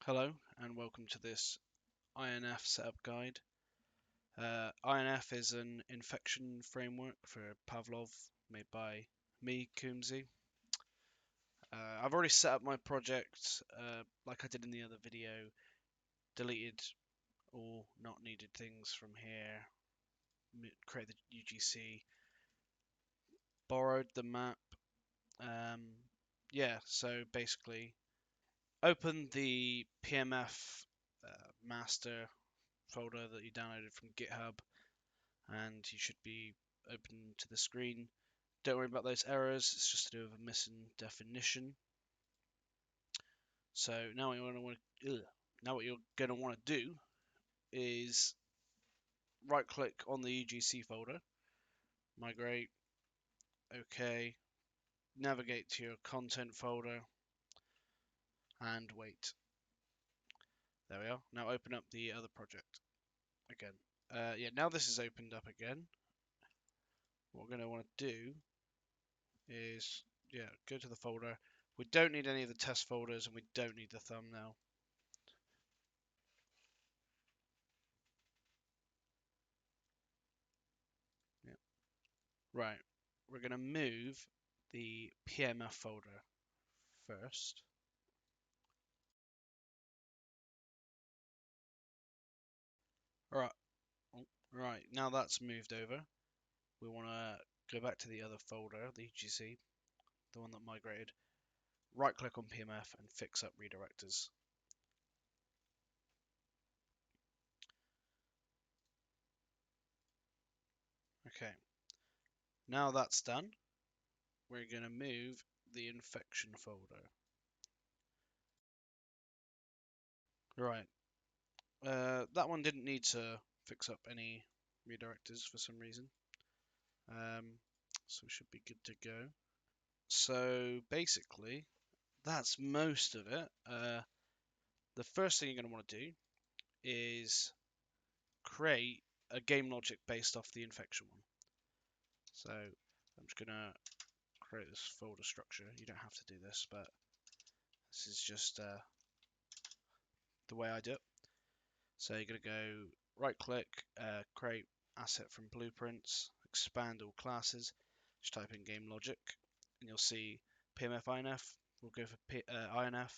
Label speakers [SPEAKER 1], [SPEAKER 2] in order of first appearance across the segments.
[SPEAKER 1] Hello and welcome to this INF setup guide. INF is an infection framework for Pavlov made by me, Coombsy. I've already set up my project like I did in the other video, deleted all not needed things from here, created the UGC, borrowed the map. Yeah, so basically open the PMF master folder that you downloaded from GitHub and you should be open to the screen. Don't worry about those errors, it's just to do with a missing definition. So now what you're going to want to do is right click on the UGC folder, migrate, OK, navigate to your content folder and wait. There we are. Now open up the other project again. Yeah, now this is opened up again. What we're going to want to do is go to the folder. We don't need any of the test folders and we don't need the thumbnail. Yeah. Right, we're going to move the PMF folder first. Alright, right, now that's moved over. We want to go back to the other folder, the UGC, the one that migrated. Right click on PMF and fix up redirectors. Okay, now that's done, we're going to move the infection folder. Right, that one didn't need to fix up any redirectors for some reason. So we should be good to go. So basically, that's most of it. The first thing you're going to want to do is create a game logic based off the infection one. So I'm just going to create this folder structure. You don't have to do this, but this is just the way I do it. So you're going to go right click, create asset from blueprints, expand all classes, just type in game logic, and you'll see PMF INF. We'll go for INF,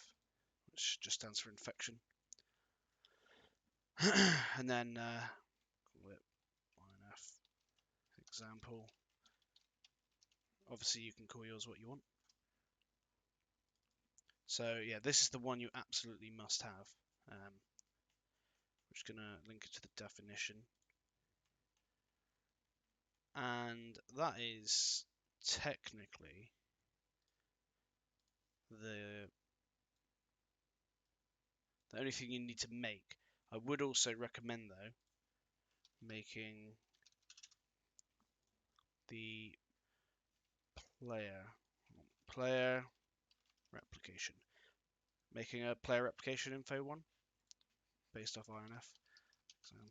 [SPEAKER 1] which just stands for infection. And then call it INF example. Obviously, you can call yours what you want. So yeah, this is the one you absolutely must have. We're just gonna link it to the definition, and that is technically the only thing you need to make. I would also recommend though making the player replication, making a player replication info one based off INF example.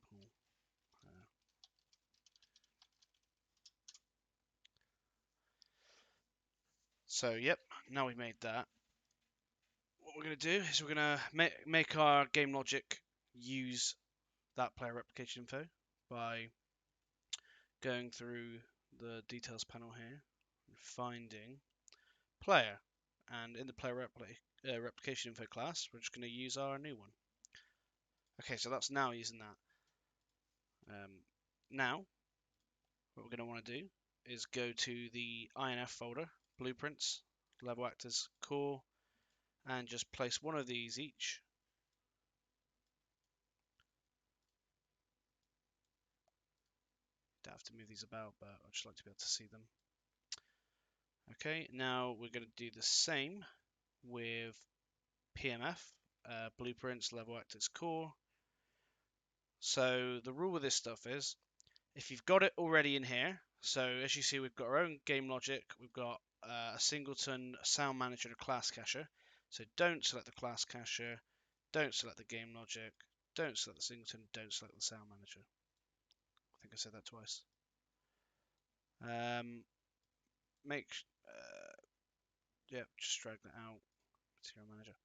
[SPEAKER 1] So yep, now we've made that. What we're going to do is we're going to make our game logic use that player replication info by going through the details panel here and finding player. And in the player replication info class, we're just going to use our new one. Okay, so that's now using that. Now, what we're going to want to do is go to the INF folder, blueprints, level actors, core, and just place one of these each. Don't have to move these about, but I'd just like to be able to see them. Okay, now we're going to do the same with PMF, blueprints, level actors, core. So the rule with this stuff is, if you've got it already in here, so as you see, we've got our own game logic, we've got a singleton, a sound manager, and a class cacher. So don't select the class cacher, don't select the game logic, don't select the singleton, don't select the sound manager. I think I said that twice. Just drag that out. Material manager.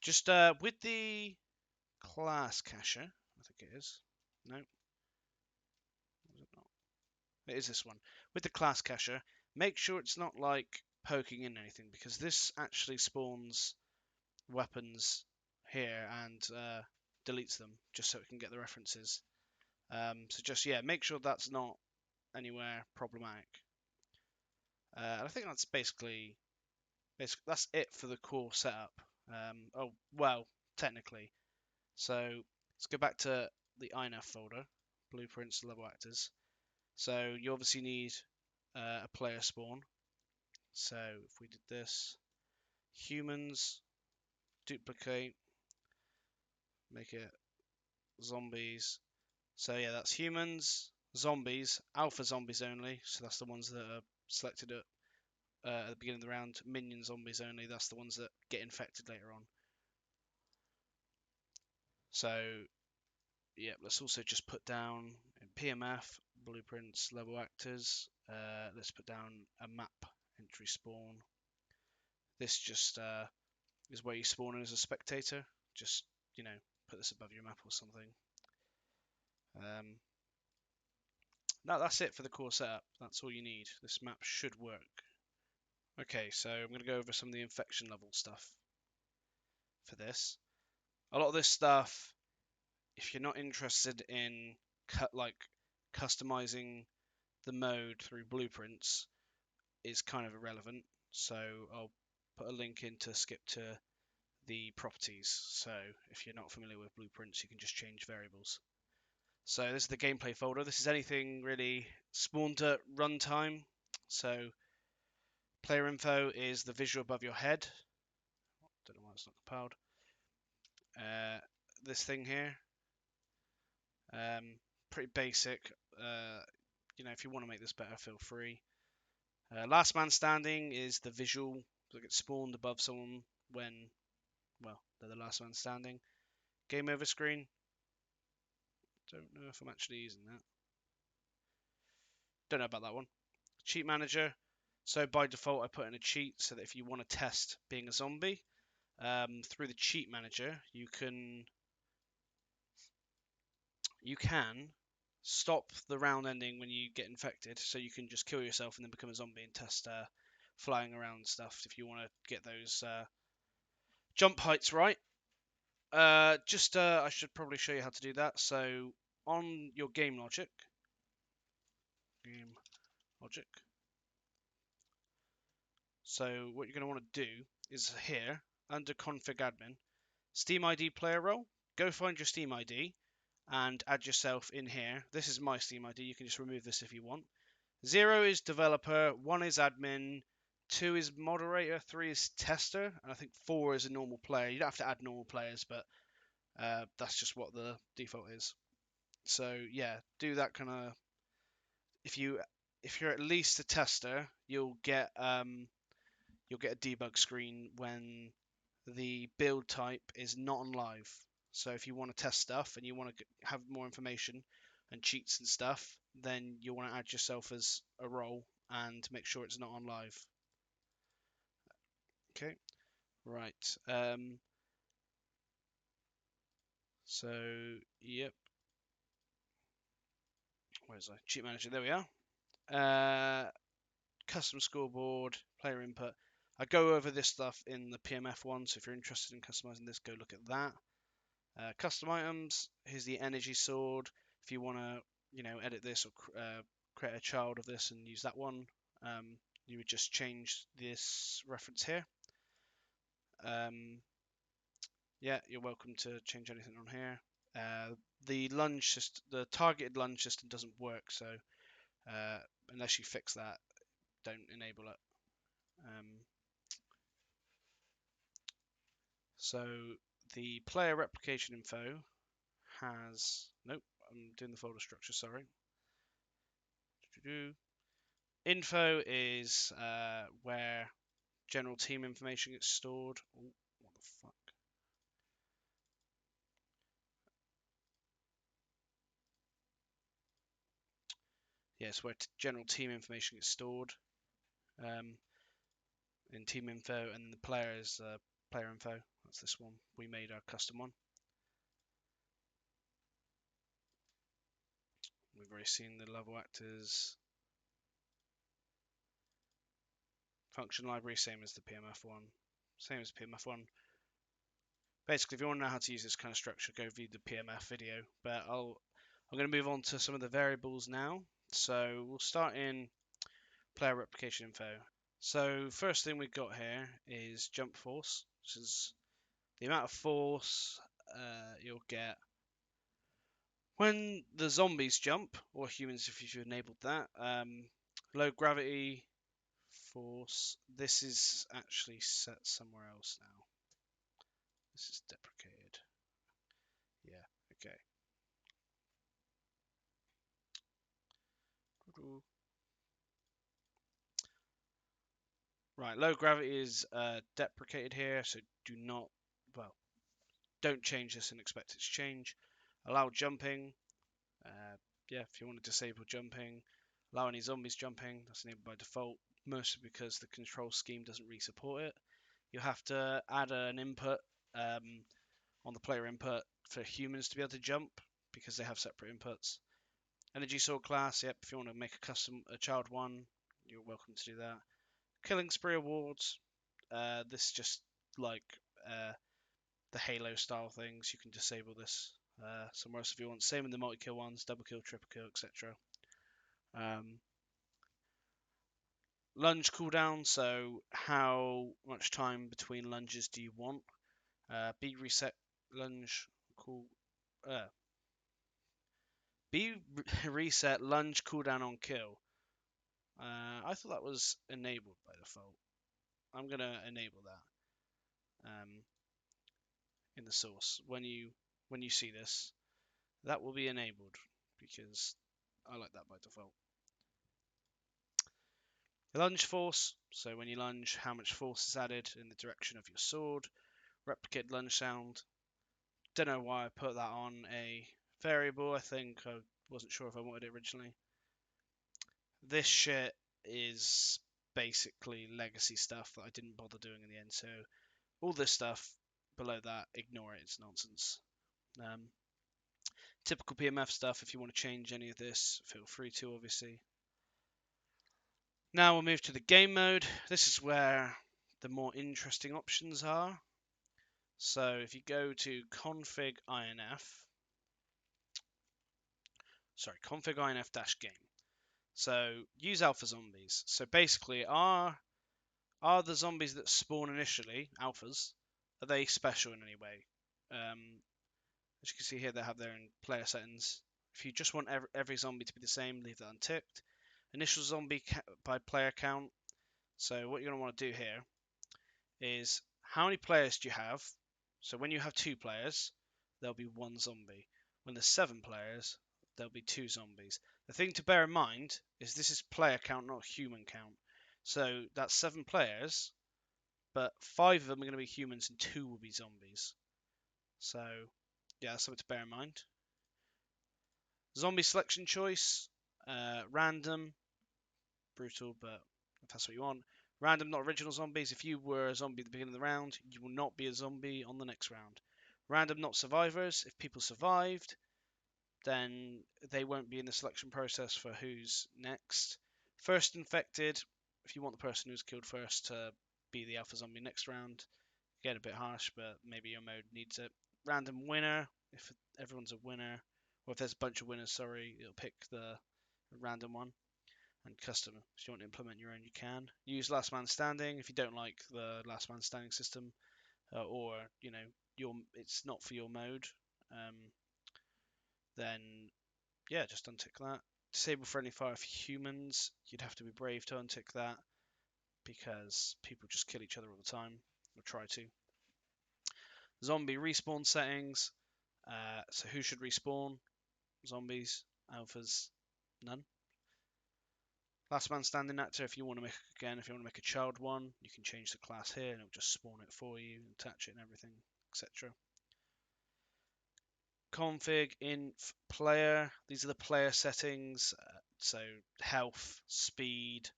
[SPEAKER 1] Just with the class cacher, I think it is. No, is it not? It is this one. With the class cacher, make sure it's not like poking in anything, because this actually spawns weapons here and deletes them just so it can get the references. So just, yeah, make sure that's not anywhere problematic. And I think that's basically that's it for the core setup. Oh, well, technically. So let's go back to the INF folder, blueprints, level actors. So you obviously need a player spawn. So if we did this, humans, duplicate, make it zombies. So yeah, that's humans, zombies, alpha zombies only. So that's the ones that are selected at the beginning of the round. Minion zombies only. That's the ones that get infected later on. So yeah, let's also just put down in PMF, blueprints, level actors. Let's put down a map entry spawn. This just is where you spawn in as a spectator. Just, you know, put this above your map or something. No, that's it for the core setup. That's all you need. This map should work. Okay, so I'm going to go over some of the infection level stuff for this. A lot of this stuff, if you're not interested in customizing the mode through blueprints, is kind of irrelevant. So I'll put a link in to skip to the properties. So if you're not familiar with blueprints, you can just change variables. So this is the gameplay folder. This is anything really spawned at runtime. So player info is the visual above your head. Don't know why it's not compiled. This thing here, pretty basic. You know, if you want to make this better, feel free. Last man standing is the visual that gets spawned above someone when, well, they're the last man standing. Game over screen. Don't know if I'm actually using that. Don't know about that one. Cheat manager. So by default, I put in a cheat so that if you want to test being a zombie, through the cheat manager, you can stop the round ending when you get infected, so you can just kill yourself and then become a zombie and test flying around stuff if you want to get those jump heights right. I should probably show you how to do that. So on your game logic, so what you're going to want to do is here under config admin, Steam ID player role, go find your Steam ID and add yourself in here. This is my Steam ID. You can just remove this if you want. 0 is developer, 1 is admin, 2 is moderator, 3 is tester, and I think 4 is a normal player. You don't have to add normal players, but that's just what the default is. So yeah, do that kind of. If you're at least a tester, you'll get a debug screen when the build type is not on live. So if you want to test stuff and you want to have more information and cheats and stuff, then you want to add yourself as a role and make sure it's not on live. Okay, right. So yep. Where's the cheat manager? There we are. Custom scoreboard, player input. I go over this stuff in the PMF one, so if you're interested in customizing this, go look at that. Custom items, here's the energy sword. If you want to, you know, edit this or create a child of this and use that one, you would just change this reference here. Yeah, you're welcome to change anything on here. The targeted lunge system doesn't work, so unless you fix that, don't enable it. So the player replication info has, nope, I'm doing the folder structure, sorry. Info is where general team information gets stored. Ooh, what the fuck? Yes, where general team information gets stored in team info, and the player is player info. That's this one. We made our custom one. We've already seen the level actors. Function library, same as the PMF one. Same as PMF one. Basically, if you want to know how to use this kind of structure, go view the PMF video. But I'm going to move on to some of the variables now. So we'll start in player replication info. So first thing we've got here is jump force, which is the amount of force you'll get when the zombies jump, or humans if you've enabled that. Low gravity force. This is actually set somewhere else now. This is deprecated. Yeah, okay. Right, low gravity is deprecated here, so do not, well, don't change this and expect it to change. Allow jumping. Yeah, if you want to disable jumping, allow any zombies jumping, that's enabled by default, mostly because the control scheme doesn't really support it. You have to add an input on the player input for humans to be able to jump because they have separate inputs. Energy sword class, yep, if you want to make a child one, you're welcome to do that. Killing spree awards, this is just like the Halo style things. You can disable this somewhere else if you want. Same in the multi-kill ones, double kill, triple kill, etc. Lunge cooldown, so how much time between lunges do you want? B reset lunge cool. B reset lunge cooldown on kill. I thought that was enabled by default. I'm gonna enable that in the source. When you see this, that will be enabled because I like that by default. Lunge force, so when you lunge, how much force is added in the direction of your sword. Replicate lunge sound. Don't know why I put that on a variable. I think I wasn't sure if I wanted it originally. This shit is basically legacy stuff that I didn't bother doing in the end. So all this stuff below that, ignore it. It's nonsense. Typical PMF stuff. If you want to change any of this, feel free to, obviously. Now we'll move to the game mode. This is where the more interesting options are. So if you go to config INF-game. So use alpha zombies. So basically, are the zombies that spawn initially alphas? Are they special in any way? As you can see here, they have their own player settings. If you just want every zombie to be the same, leave that unticked. Initial zombie by player count. So what you're going to want to do here is how many players do you have? So when you have 2 players, there'll be 1 zombie. When there's 7 players, there'll be 2 zombies. The thing to bear in mind is this is player count, not human count. So that's 7 players, but 5 of them are going to be humans and 2 will be zombies. So yeah, that's something to bear in mind. Zombie selection choice, random, brutal, but if that's what you want. Random, not original zombies. If you were a zombie at the beginning of the round, you will not be a zombie on the next round. Random, not survivors. If people survived, then they won't be in the selection process for who's next. First infected, if you want the person who's killed first to be the alpha zombie next round. Get a bit harsh, but maybe your mode needs it. Random winner, if everyone's a winner, or if there's a bunch of winners, sorry, it'll pick the random one. And custom, if you want to implement your own, you can. Use last man standing if you don't like the last man standing system, or it's not for your mode. Then yeah, just untick that. Disable friendly fire for humans. You'd have to be brave to untick that because people just kill each other all the time, or try to. Zombie respawn settings. So who should respawn? Zombies, alphas, none. Last man standing actor. If you want to make a child one, you can change the class here, and it'll just spawn it for you, attach it and everything, etc. Config inf player. These are the player settings. So health, speed,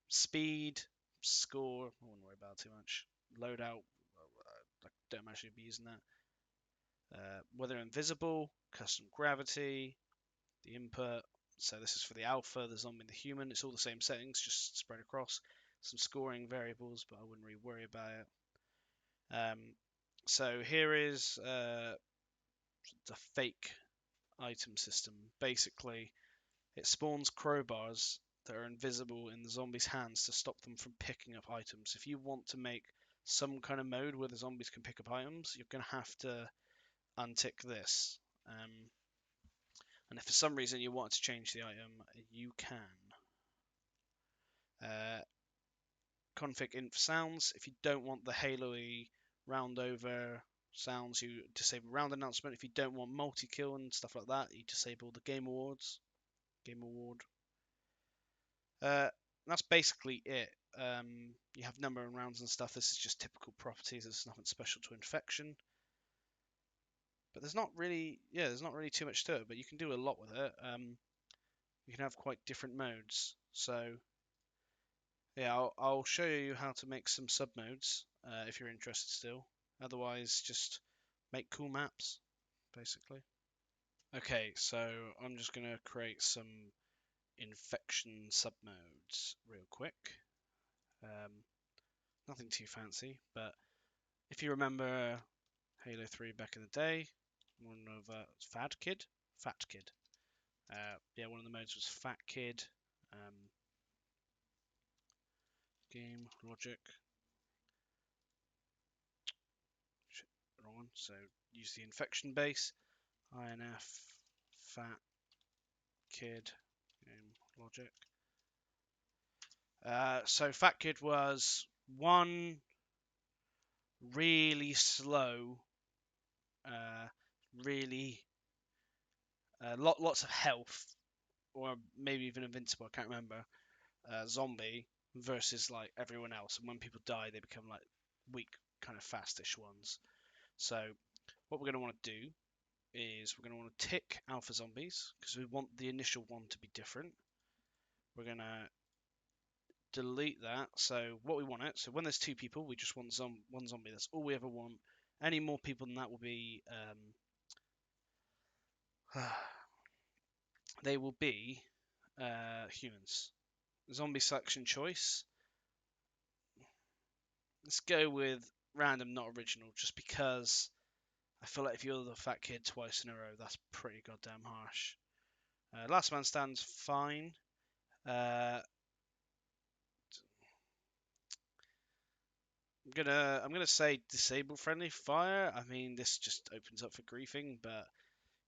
[SPEAKER 1] speed, score, I wouldn't worry about it too much. Loadout, I don't imagine you'd be using that. Whether invisible, custom gravity, the input. So this is for the alpha, the zombie, and the human. It's all the same settings, just spread across. Some scoring variables, but I wouldn't really worry about it. So here is the fake item system. Basically, it spawns crowbars that are invisible in the zombie's hands to stop them from picking up items. If you want to make some kind of mode where the zombies can pick up items, you're going to have to untick this. And if for some reason you want to change the item, you can. Config inf sounds. If you don't want the halo-y round over sounds, you disable round announcement. If you don't want multi-kill and stuff like that, you disable the game awards. Game award. That's basically it. You have number and rounds and stuff. This is just typical properties. There's nothing special to infection. But there's not really too much to it. But you can do a lot with it. You can have quite different modes. So yeah, I'll show you how to make some sub modes if you're interested still. Otherwise, just make cool maps, basically. Okay, so I'm just gonna create some infection sub modes real quick. Nothing too fancy, but if you remember Halo 3 back in the day, one of Fat Kid. Yeah, one of the modes was Fat Kid. Game logic. Shit, wrong one. So use the infection base. INF Fat Kid game logic. So Fat Kid was one really slow, really lots of health, or maybe even invincible. I can't remember. Zombie versus like everyone else, and when people die, they become like weak, kind of fastish ones. So what we're going to want to do is we're going to want to tick alpha zombies because we want the initial one to be different. We're going to delete that. So what we want it. So when there's two people, we just want one zombie. That's all we ever want. Any more people than that will be they will be humans. Zombie selection choice. Let's go with random, not original, just because I feel like if you're the fat kid twice in a row, that's pretty goddamn harsh. Last man stands fine. I'm gonna say disable friendly fire. I mean, this just opens up for griefing, but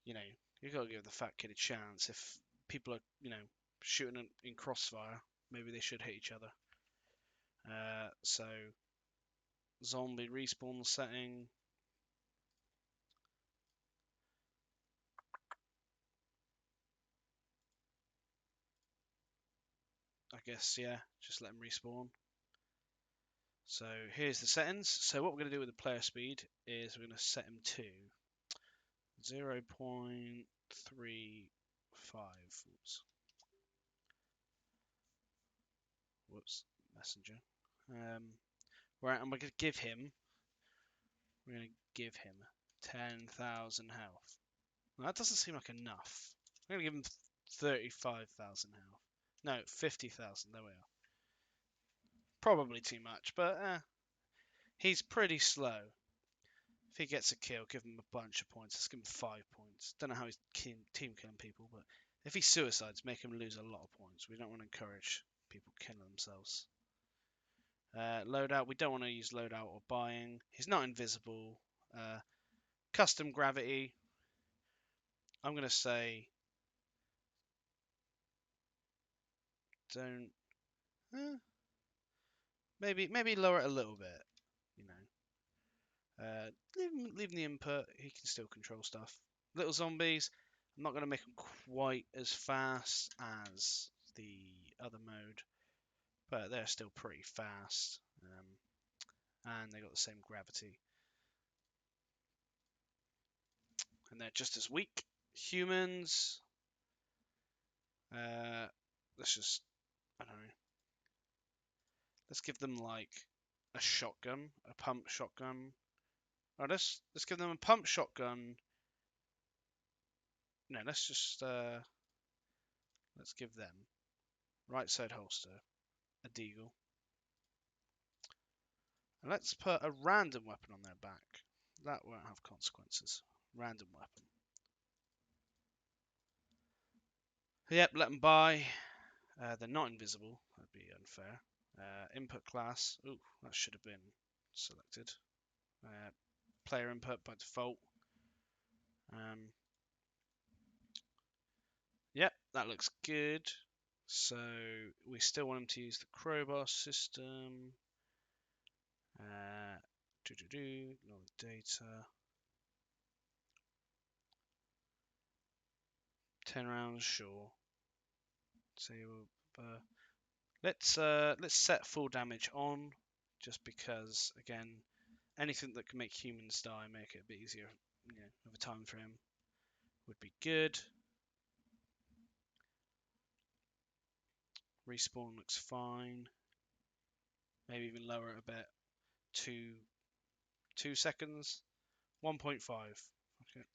[SPEAKER 1] you know, you gotta give the fat kid a chance. If people are, shooting in crossfire, maybe they should hit each other. So zombie respawn setting. I guess, yeah, just let them respawn. So here's the settings. So what we're going to do with the player speed is we're going to set him to 0.35. Whoops, messenger. Right, and we're going to give him 10,000 health. Now, that doesn't seem like enough. I'm going to give him 35,000 health. No, 50,000. There we are. Probably too much, but he's pretty slow. If he gets a kill, give him a bunch of points. Let's give him 5 points. Don't know how he's team killing people, but if he suicides, make him lose a lot of points. We don't want to encourage people killing themselves. Loadout, we don't want to use loadout or buying. He's not invisible. Custom gravity, I'm going to say don't... maybe lower it a little bit, you know. Leave him the input. He can still control stuff. Little zombies, I'm not going to make them quite as fast as the other mode, but they're still pretty fast. And they got the same gravity. And they're just as weak. Humans, let's just, I don't know. Let's give them like a shotgun, a pump shotgun. Oh, let's give them a pump shotgun. No, let's just let's give them right side holster, a deagle, and let's put a random weapon on their back. That won't have consequences. Random weapon. Yep, let them buy. They're not invisible. That'd be unfair. Input class. Ooh, that should have been selected. Player input by default. Yep, that looks good. So we still want them to use the crowbar system. Ignore the data. 10 rounds, sure. So let's set full damage on, just because again, anything that can make humans die, make it a bit easier, you know, of a time frame, would be good. Respawn looks fine. Maybe even lower it a bit. 2 seconds. 1.5. Okay,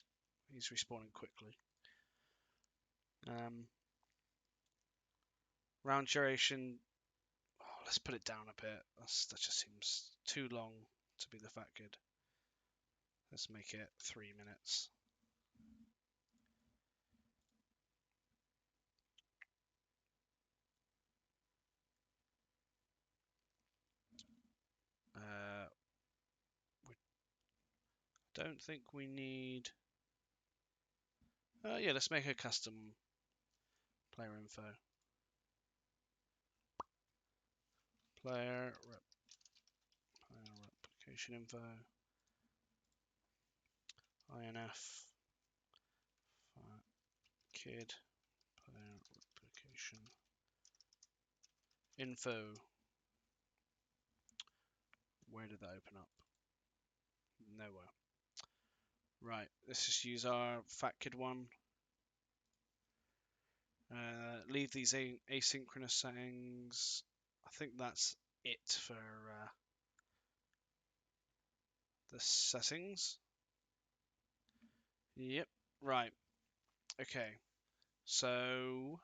[SPEAKER 1] he's respawning quickly. Round duration. Oh, let's put it down a bit. That just seems too long to be the fat kid. Let's make it 3 minutes. We don't think we need. Yeah, let's make a custom player info. Player replication info. INF kid player replication info. Where did that open up? Nowhere. Right, let's just use our fat kid one. Leave these asynchronous settings. I think that's it for the settings. Yep. Right. Okay. So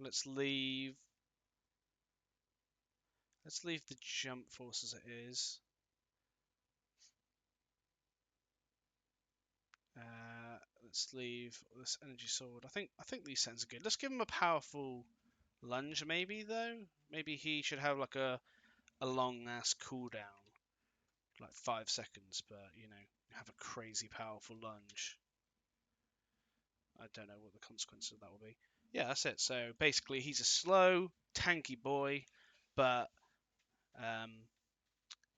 [SPEAKER 1] let's leave the jump force as it is. Let's leave this energy sword. I think these settings are good. Let's give him a powerful lunge, maybe though. Maybe he should have like a long ass cooldown, like 5 seconds, but you know, have a crazy powerful lunge. I don't know what the consequences of that will be. Yeah, that's it. So basically, he's a slow, tanky boy, but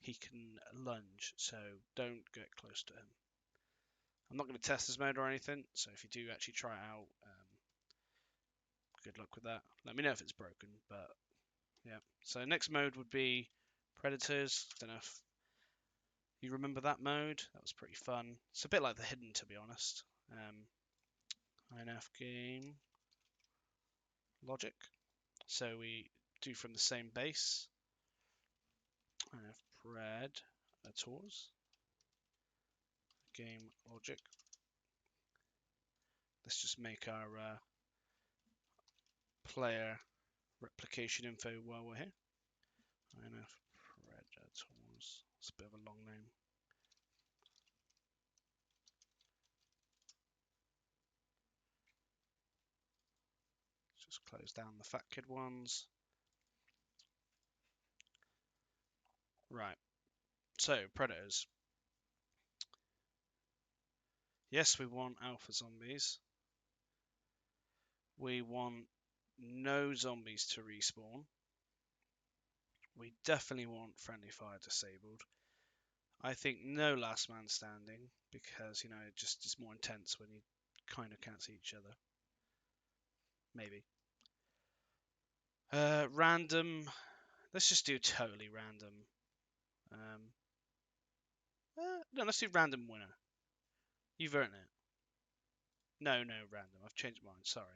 [SPEAKER 1] he can lunge, so don't get close to him. I'm not going to test this mode or anything, so if you do actually try it out, good luck with that. Let me know if it's broken, but yeah. So next mode would be Predators. Don't know if you remember that mode. That was pretty fun. It's a bit like the Hidden, to be honest. INF game logic. So we do from the same base. INF Predators. Game logic. Let's just make our player replication info while we're here. INF Predators. It's a bit of a long name. Just close down the fat kid ones. Right. So, Predators. Yes, we want alpha zombies. We want no zombies to respawn. We definitely want friendly fire disabled. I think no last man standing, because, you know, it just is more intense when you kind of can't see each other. Maybe. Random. Let's just do totally random. No, let's do random winner. You've earned it. No, random. I've changed mine. Sorry.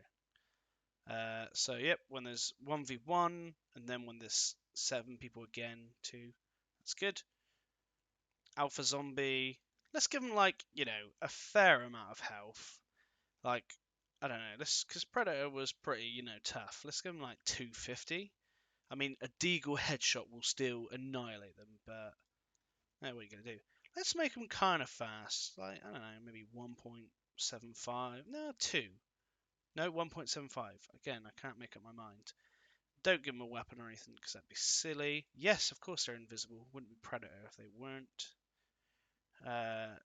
[SPEAKER 1] So yep, when there's 1v1, and then when there's 7 people again, 2. That's good. Alpha zombie. Let's give them like, a fair amount of health. Like, I don't know, because Predator was pretty, tough. Let's give them like 250. I mean, a Deagle headshot will still annihilate them, but what are you gonna do? Let's make them kind of fast. Like, I don't know, maybe 1.75. No, 2. No, 1.75. Again, I can't make up my mind. Don't give them a weapon or anything because that'd be silly. Yes, of course they're invisible. Wouldn't be Predator if they weren't. I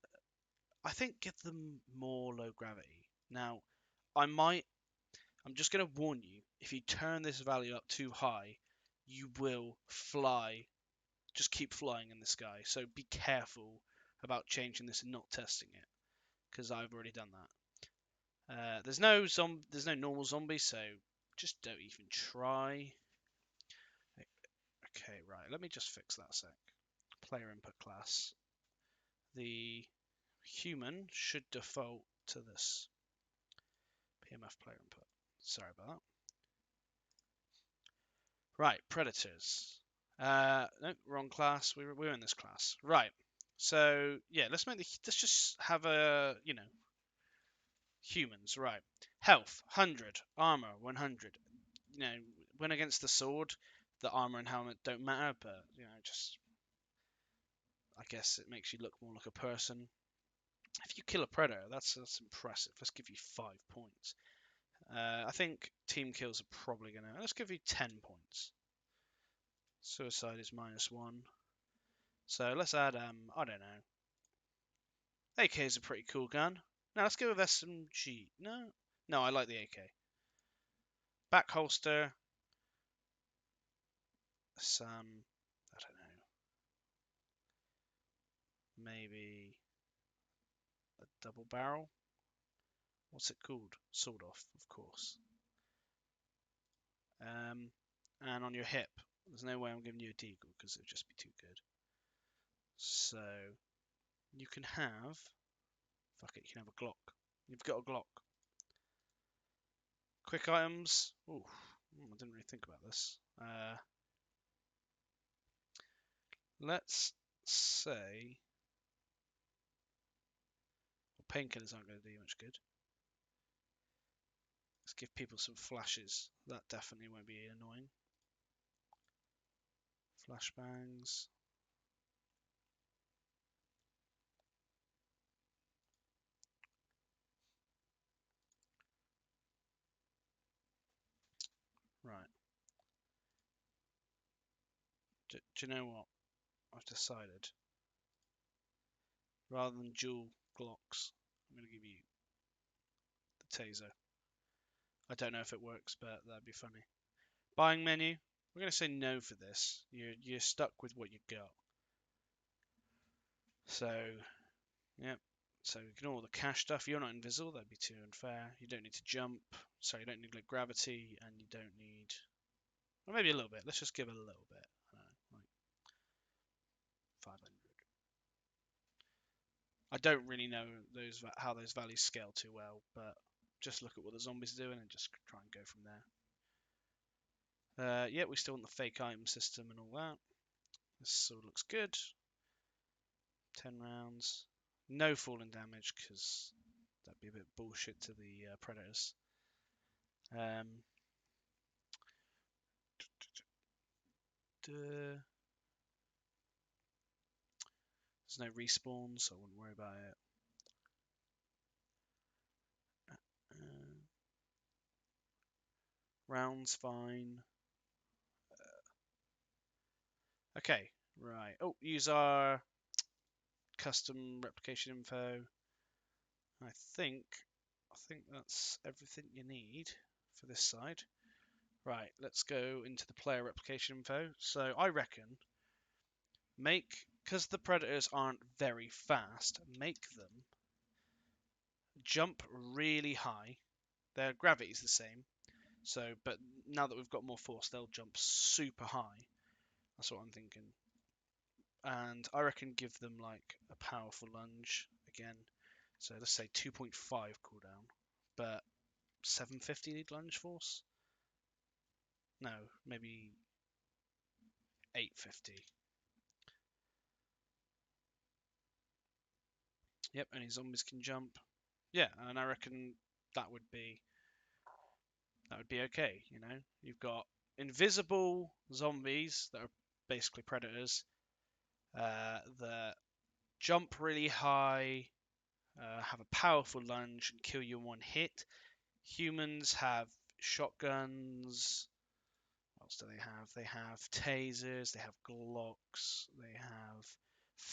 [SPEAKER 1] think give them more low gravity. Now, I'm just going to warn you, if you turn this value up too high, you will fly. Just keep flying in the sky. So be careful about changing this and not testing it, because I've already done that. There's no normal zombies, so just don't even try. Okay, right. Let me just fix that a sec. Player input class. The human should default to this PMF player input. Sorry about that. Right, predators. No, wrong class. We're in this class. Right. So yeah, let's just have humans. Right. Health 100, armor 100. When against the sword, the armor and helmet don't matter, but just I guess it makes you look more like a person. If you kill a predator, that's impressive. Let's give you 5 points. I think team kills are probably gonna. Let's give you 10 points. Suicide is -1. So let's add, I don't know. AK is a pretty cool gun. Now let's go with SMG. No, I like the AK. Back holster. Some, I don't know. Maybe a double barrel. What's it called? Sawed off, of course. And on your hip. There's no way I'm giving you a deagle because it would just be too good. So you can have. Fuck it, you can have a Glock. You've got a Glock. Quick items. Ooh, I didn't really think about this. Let's say painkillers aren't going to do you much good. Let's give people some flashes. That definitely won't be annoying. Flashbangs. Right. Do you know what? I've decided. Rather than dual Glocks, I'm going to give you the taser. I don't know if it works, but that'd be funny. Buying menu. We're going to say no for this. You're stuck with what you got. So, yep. So ignore the cash stuff. You're not invisible. That'd be too unfair. You don't need to jump. Sorry, you don't need like gravity, and you don't need. Or maybe a little bit. Let's just give it a little bit. I don't know, like 500. I don't really know how those values scale too well, but just look at what the zombies are doing and just try and go from there. Yeah, we still want the fake item system and all that. This sort of looks good. 10 rounds. No falling damage because that'd be a bit bullshit to the predators. There's no respawn, so I wouldn't worry about it. Rounds fine. Okay, right. Oh, use our custom replication info. I think that's everything you need for this side. Right, let's go into the player replication info. So I reckon because the predators aren't very fast, make them jump really high. Their gravity is the same. So, but now that we've got more force, they'll jump super high. That's what I'm thinking. And I reckon give them like a powerful lunge again. So let's say 2.5 cooldown, but 750 lunge force. No, maybe 850. Yep, only zombies can jump. Yeah, and I reckon that would be okay. You know, you've got invisible zombies that are basically predators that jump really high, have a powerful lunge and kill you in one hit. Humans have shotguns. What else do they have? They have tasers, they have Glocks, they have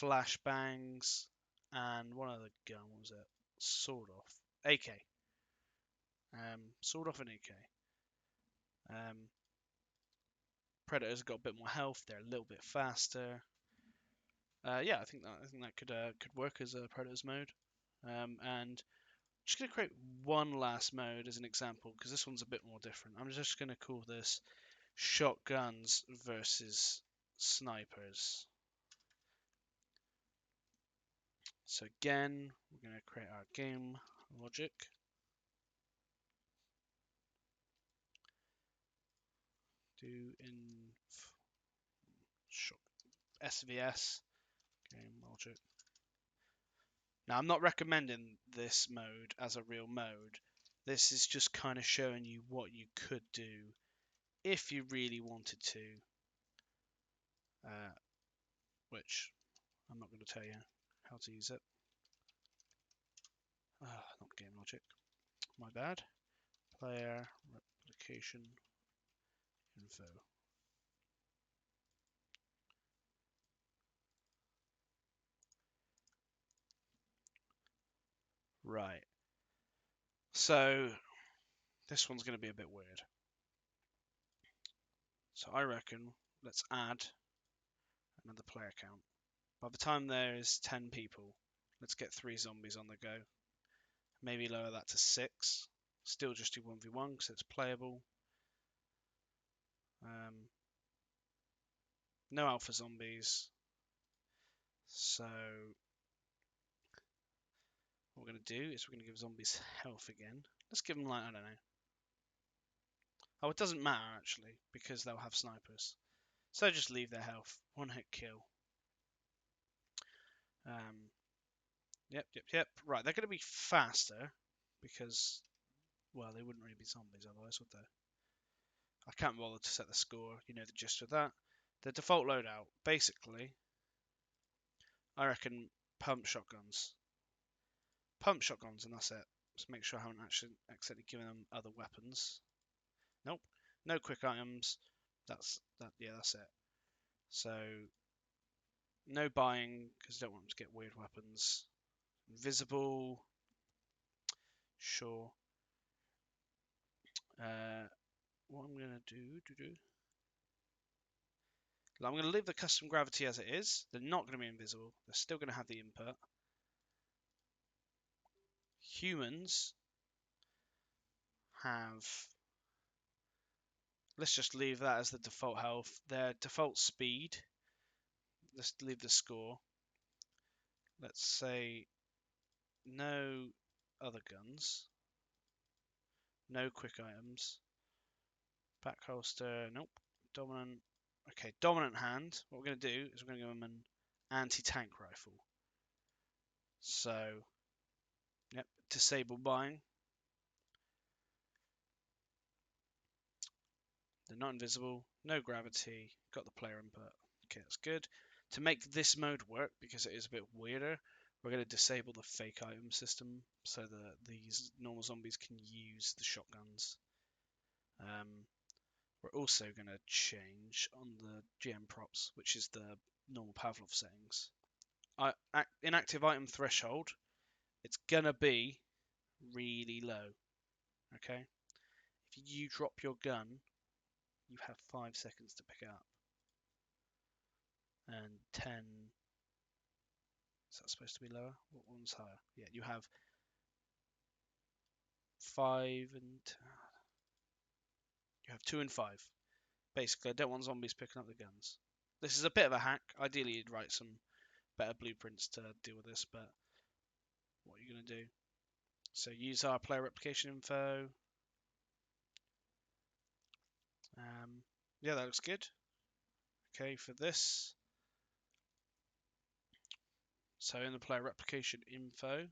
[SPEAKER 1] flashbangs, and one other gun. What was it? Sword off. AK. Sword off and AK. Predators have got a bit more health. They're a little bit faster. Yeah, I think that could work as a Predators mode. And I'm just gonna create one last mode as an example because this one's a bit more different. I'm just gonna call this shotguns versus snipers. So again, we're gonna create our game logic. Do in SVS game logic. Now, I'm not recommending this mode as a real mode. This is just kind of showing you what you could do if you really wanted to, which I'm not going to tell you how to use it. Not game logic. My bad. Player replication info. Right. So this one's going to be a bit weird. So I reckon let's add another player count. By the time there is 10 people, let's get 3 zombies on the go. Maybe lower that to 6. Still just do 1v1 because it's playable. No alpha zombies. So what we're going to do is we're going to give zombies health again. Let's give them like, I don't know. Oh, it doesn't matter actually because they'll have snipers. So just leave their health. One hit kill. Yep. Right, they're going to be faster because, well, they wouldn't really be zombies otherwise, would they? I can't bother to set the score. You know the gist of that. The default loadout, basically, I reckon pump shotguns. Pump shotguns and that's it. Just make sure I haven't actually accidentally given them other weapons. Nope. No quick items. That's that. Yeah, that's it. So no buying because I don't want them to get weird weapons. Invisible. Sure. What I'm gonna do. I'm gonna leave the custom gravity as it is. They're not gonna be invisible. They're still gonna have the input. Humans have. Let's just leave that as the default health. Their default speed. Let's leave the score. Let's say no other guns. No quick items. Back holster, nope. Dominant. Okay, dominant hand. What we're going to do is we're going to give them an anti-tank rifle. So, yep, disable buying. They're not invisible. No gravity. Got the player input. Okay, that's good. To make this mode work, because it is a bit weirder, we're going to disable the fake item system so that these normal zombies can use the shotguns. We're also going to change on the GM props, which is the normal Pavlov settings. Inactive item threshold, it's going to be really low. Okay? If you drop your gun, you have 5 seconds to pick it up. And 10. Is that supposed to be lower? What one's higher? Yeah, you have 5 and. You have 2 and 5. Basically, I don't want zombies picking up the guns. This is a bit of a hack. Ideally, you'd write some better blueprints to deal with this, but what are you going to do? So use our player replication info. Yeah, that looks good. Okay, for this, so in the player replication info,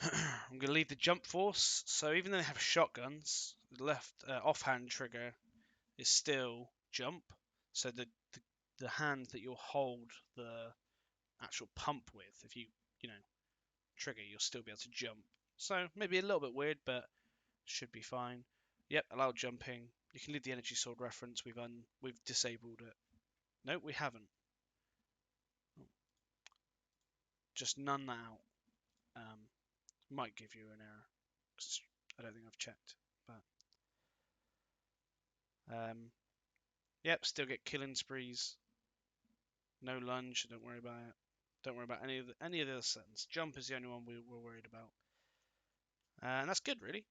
[SPEAKER 1] I'm going to leave the jump force. So even though they have shotguns, the left offhand trigger is still jump. So the hand that you'll hold the actual pump with, if you know trigger, you'll still be able to jump. So maybe a little bit weird, but should be fine. Yep, allow jumping. You can leave the energy sword reference. We've disabled it. No, we haven't. Just none that out. Might give you an error. 'Cause I don't think I've checked. But yep, still get killing sprees. No lunge. Don't worry about it. Don't worry about any of the other settings. Jump is the only one we're worried about. And that's good, really.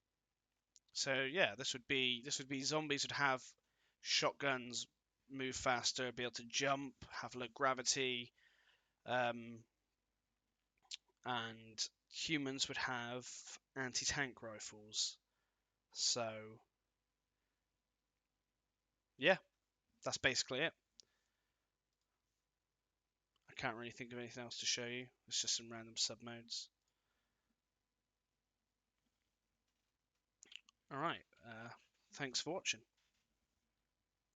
[SPEAKER 1] So yeah, this would be zombies would have shotguns, move faster, be able to jump, have low gravity, and humans would have anti-tank rifles. So yeah, that's basically it. I can't really think of anything else to show you. It's just some random submodes. All right. Thanks for watching.